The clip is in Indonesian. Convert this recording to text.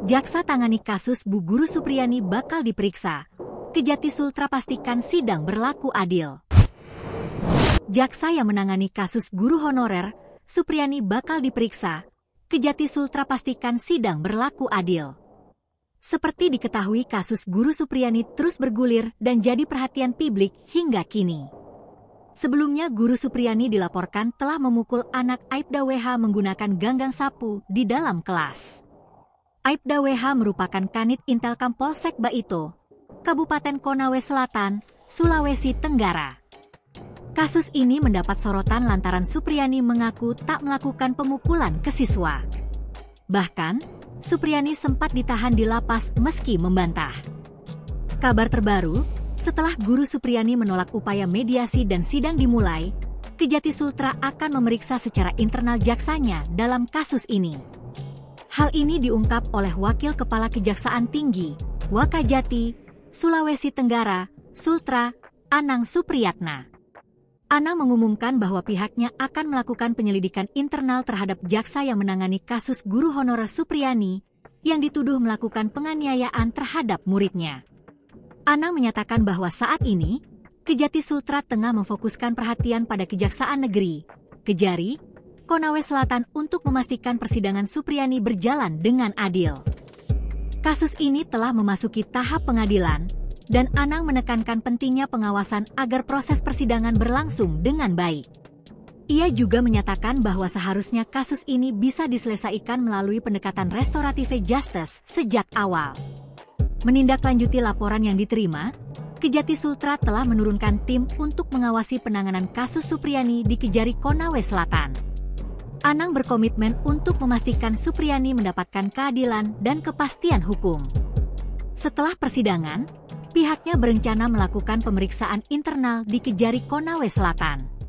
Jaksa tangani kasus Bu Guru Supriyani bakal diperiksa. Kejati Sultra pastikan sidang berlaku adil. Jaksa yang menangani kasus guru honorer, Supriyani bakal diperiksa. Kejati Sultra pastikan sidang berlaku adil. Seperti diketahui, kasus Guru Supriyani terus bergulir dan jadi perhatian publik hingga kini. Sebelumnya, Guru Supriyani dilaporkan telah memukul anak Aibda WH menggunakan ganggang sapu di dalam kelas. Aibda WH merupakan Kanit Intelkam Polsek Baito, Kabupaten Konawe Selatan, Sulawesi Tenggara. Kasus ini mendapat sorotan lantaran Supriyani mengaku tak melakukan pemukulan ke siswa. Bahkan, Supriyani sempat ditahan di lapas meski membantah. Kabar terbaru, setelah Guru Supriyani menolak upaya mediasi dan sidang dimulai, Kejati Sultra akan memeriksa secara internal jaksanya dalam kasus ini. Hal ini diungkap oleh Wakil Kepala Kejaksaan Tinggi, Wakajati, Sulawesi Tenggara, Sultra, Anang Supriyatna. Anang mengumumkan bahwa pihaknya akan melakukan penyelidikan internal terhadap jaksa yang menangani kasus guru honorer Supriyani yang dituduh melakukan penganiayaan terhadap muridnya. Anang menyatakan bahwa saat ini, Kejati Sultra tengah memfokuskan perhatian pada Kejaksaan Negeri, Kejari, Konawe Selatan untuk memastikan persidangan Supriyani berjalan dengan adil. Kasus ini telah memasuki tahap pengadilan, dan Anang menekankan pentingnya pengawasan agar proses persidangan berlangsung dengan baik. Ia juga menyatakan bahwa seharusnya kasus ini bisa diselesaikan melalui pendekatan restoratif justice sejak awal. Menindaklanjuti laporan yang diterima, Kejati Sultra telah menurunkan tim untuk mengawasi penanganan kasus Supriyani di Kejari Konawe Selatan. Anang berkomitmen untuk memastikan Supriyani mendapatkan keadilan dan kepastian hukum. Setelah persidangan, pihaknya berencana melakukan pemeriksaan internal di Kejari Konawe Selatan.